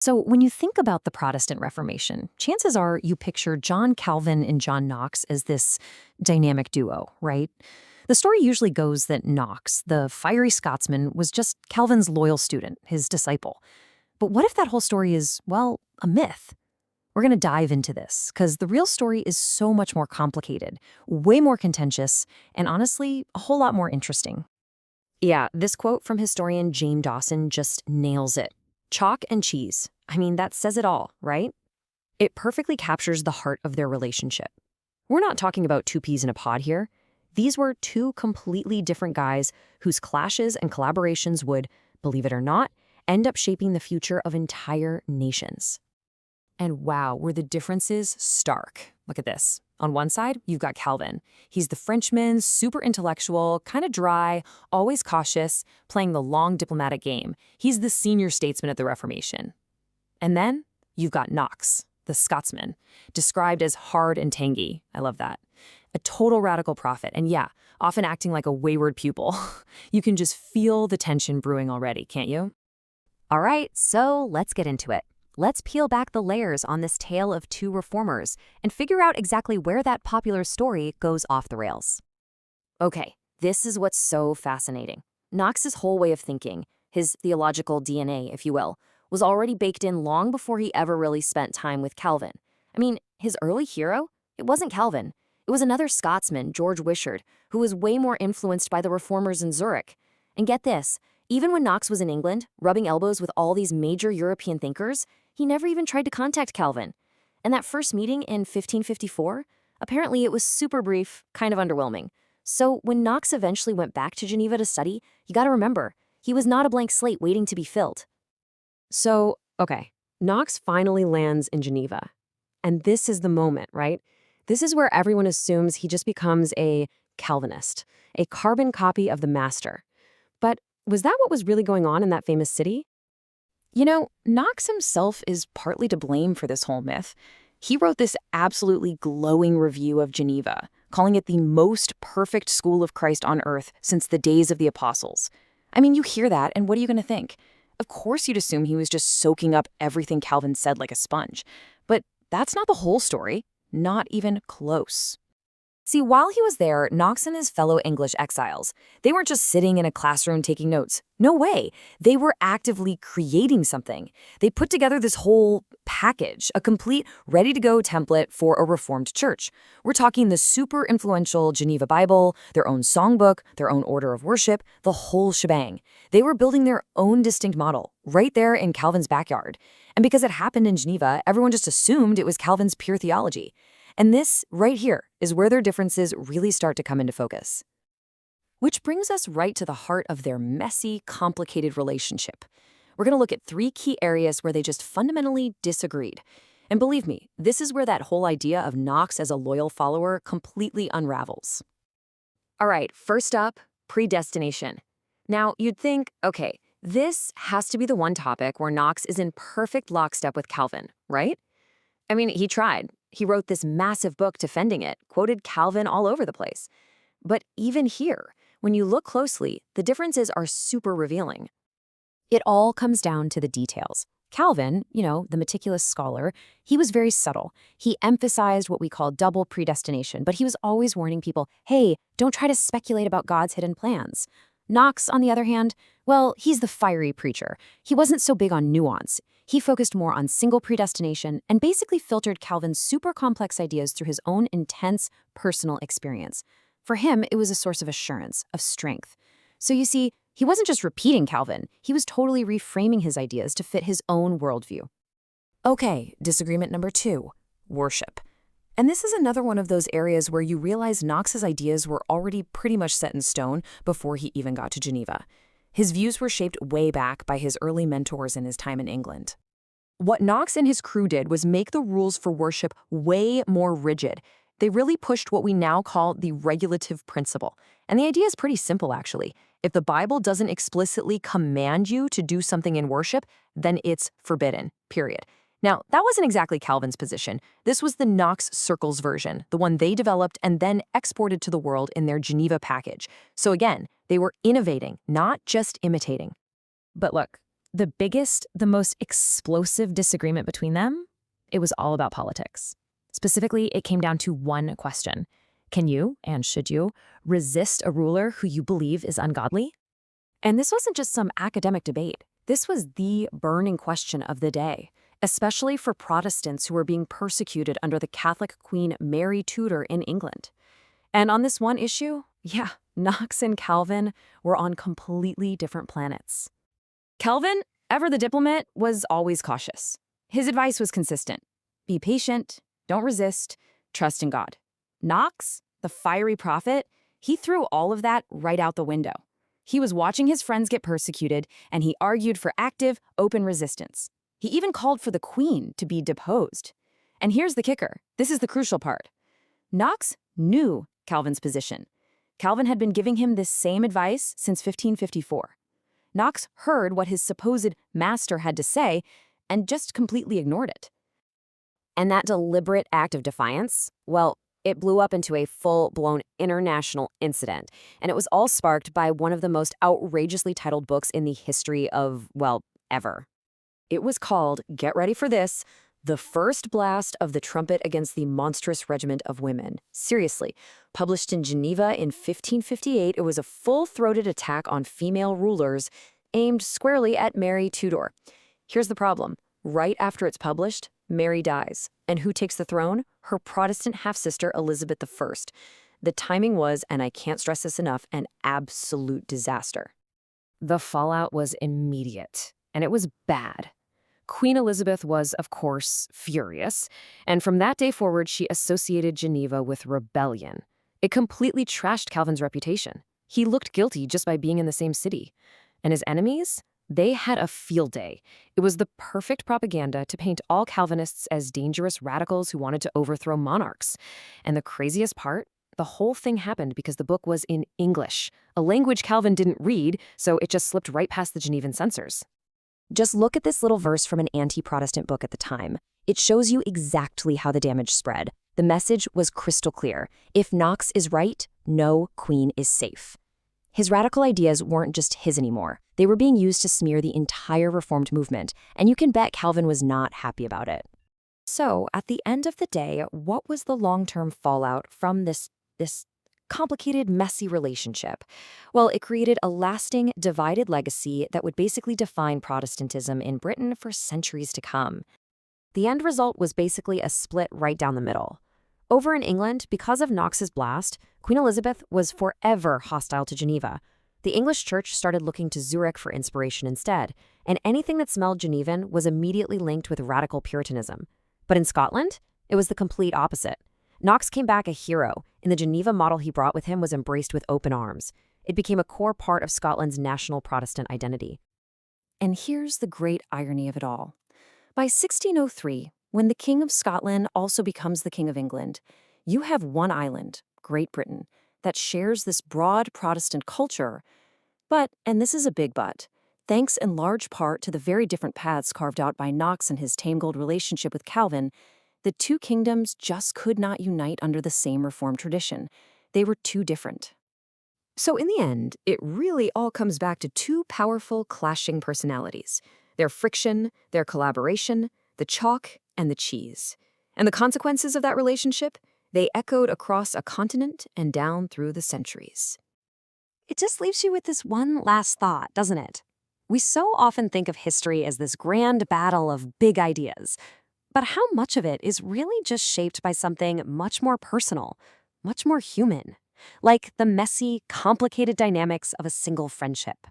So, when you think about the Protestant Reformation, chances are you picture John Calvin and John Knox as this dynamic duo, right? The story usually goes that Knox, the fiery Scotsman, was just Calvin's loyal student, his disciple. But what if that whole story is, well, a myth? We're going to dive into this because the real story is so much more complicated, way more contentious, and honestly, a whole lot more interesting. Yeah, this quote from historian James Dawson just nails it. Chalk and cheese. I mean, that says it all, right? It perfectly captures the heart of their relationship. We're not talking about two peas in a pod here. These were two completely different guys whose clashes and collaborations would, believe it or not, end up shaping the future of entire nations. And wow, were the differences stark. Look at this. On one side, you've got Calvin. He's the Frenchman, super intellectual, kind of dry, always cautious, playing the long diplomatic game. He's the senior statesman of the Reformation. And then you've got Knox, the Scotsman, described as hard and tangy. I love that. A total radical prophet, and yeah, often acting like a wayward pupil. You can just feel the tension brewing already, can't you? All right, so let's get into it. Let's peel back the layers on this tale of two reformers and figure out exactly where that popular story goes off the rails. Okay, this is what's so fascinating. Knox's whole way of thinking, his theological DNA, if you will, was already baked in long before he ever really spent time with Calvin. I mean, his early hero? It wasn't Calvin. It was another Scotsman, George Wishart, who was way more influenced by the reformers in Zurich. And get this, even when Knox was in England, rubbing elbows with all these major European thinkers, he never even tried to contact Calvin. And that first meeting in 1554, apparently it was super brief, kind of underwhelming. So when Knox eventually went back to Geneva to study, you gotta remember, he was not a blank slate waiting to be filled. So, okay, Knox finally lands in Geneva. And this is the moment, right? This is where everyone assumes he just becomes a Calvinist, a carbon copy of the master. But was that what was really going on in that famous city? You know, Knox himself is partly to blame for this whole myth. He wrote this absolutely glowing review of Geneva, calling it the most perfect school of Christ on earth since the days of the apostles. I mean, you hear that, and what are you going to think? Of course you'd assume he was just soaking up everything Calvin said like a sponge. But that's not the whole story. Not even close. See, while he was there, Knox and his fellow English exiles, they weren't just sitting in a classroom taking notes. No way. They were actively creating something. They put together this whole package, a complete, ready-to-go template for a Reformed church. We're talking the super influential Geneva Bible, their own songbook, their own order of worship, the whole shebang. They were building their own distinct model, right there in Calvin's backyard. And because it happened in Geneva, everyone just assumed it was Calvin's pure theology. And this, right here, is where their differences really start to come into focus. Which brings us right to the heart of their messy, complicated relationship. We're going to look at three key areas where they just fundamentally disagreed. And believe me, this is where that whole idea of Knox as a loyal follower completely unravels. All right, first up, predestination. Now, you'd think, okay, this has to be the one topic where Knox is in perfect lockstep with Calvin, right? I mean, he tried. He wrote this massive book defending it, quoted Calvin all over the place. But even here, when you look closely, the differences are super revealing. It all comes down to the details. Calvin, the meticulous scholar, he was very subtle. He emphasized what we call double predestination, but he was always warning people, hey, don't try to speculate about God's hidden plans. Knox, on the other hand, well, he's the fiery preacher. He wasn't so big on nuance. He focused more on single predestination and basically filtered Calvin's super complex ideas through his own intense personal experience. For him, it was a source of assurance, of strength. So you see, he wasn't just repeating Calvin, he was totally reframing his ideas to fit his own worldview. Okay, disagreement number 2, worship. And this is another one of those areas where you realize Knox's ideas were already pretty much set in stone before he even got to Geneva. His views were shaped way back by his early mentors in his time in England. What Knox and his crew did was make the rules for worship way more rigid. They really pushed what we now call the regulative principle. And the idea is pretty simple, actually. If the Bible doesn't explicitly command you to do something in worship, then it's forbidden, period. Now, that wasn't exactly Calvin's position. This was the Knox Circles version, the one they developed and then exported to the world in their Geneva package. So again, they were innovating, not just imitating. But look, The biggest, the most explosive disagreement between them, it was all about politics. Specifically, it came down to one question. Can you, and should you, resist a ruler who you believe is ungodly? And this wasn't just some academic debate. This was the burning question of the day, especially for Protestants who were being persecuted under the Catholic Queen Mary Tudor in England. And on this one issue, yeah, Knox and Calvin were on completely different planets. Calvin, ever the diplomat, was always cautious. His advice was consistent. Be patient, don't resist, trust in God. Knox, the fiery prophet, he threw all of that right out the window. He was watching his friends get persecuted, and he argued for active, open resistance. He even called for the queen to be deposed. And here's the kicker. This is the crucial part. Knox knew Calvin's position. Calvin had been giving him this same advice since 1554. Knox heard what his supposed master had to say and just completely ignored it. And that deliberate act of defiance, well, it blew up into a full-blown international incident, and it was all sparked by one of the most outrageously titled books in the history of, well, ever. It was called, get ready for this, The First Blast of the Trumpet Against the Monstrous Regiment of Women. Seriously, published in Geneva in 1558, it was a full-throated attack on female rulers aimed squarely at Mary Tudor. Here's the problem. Right after it's published, Mary dies. And who takes the throne? Her Protestant half-sister, Elizabeth I. The timing was, and I can't stress this enough, an absolute disaster. The fallout was immediate, and it was bad. Queen Elizabeth was, of course, furious, and from that day forward, she associated Geneva with rebellion. It completely trashed Calvin's reputation. He looked guilty just by being in the same city. And his enemies? They had a field day. It was the perfect propaganda to paint all Calvinists as dangerous radicals who wanted to overthrow monarchs. And the craziest part? The whole thing happened because the book was in English, a language Calvin didn't read, so it just slipped right past the Genevan censors. Just look at this little verse from an anti-Protestant book at the time. It shows you exactly how the damage spread. The message was crystal clear. If Knox is right, no queen is safe. His radical ideas weren't just his anymore. They were being used to smear the entire Reformed movement, and you can bet Calvin was not happy about it. So, at the end of the day, what was the long-term fallout from this complicated, messy relationship? Well, it created a lasting, divided legacy that would basically define Protestantism in Britain for centuries to come. The end result was basically a split right down the middle. Over in England, because of Knox's blast, Queen Elizabeth was forever hostile to Geneva. The English church started looking to Zurich for inspiration instead, and anything that smelled Genevan was immediately linked with radical Puritanism. But in Scotland, it was the complete opposite. Knox came back a hero, and the Geneva model he brought with him was embraced with open arms. It became a core part of Scotland's national Protestant identity. And here's the great irony of it all. By 1603, when the King of Scotland also becomes the King of England, you have one island, Great Britain, that shares this broad Protestant culture. But, and this is a big but, thanks in large part to the very different paths carved out by Knox and his tame-gold relationship with Calvin, the two kingdoms just could not unite under the same Reformed tradition. They were too different. So in the end, it really all comes back to two powerful, clashing personalities. Their friction, their collaboration, the chalk and the cheese. And the consequences of that relationship? They echoed across a continent and down through the centuries. It just leaves you with this one last thought, doesn't it? We so often think of history as this grand battle of big ideas. But how much of it is really just shaped by something much more personal, much more human, like the messy, complicated dynamics of a single friendship?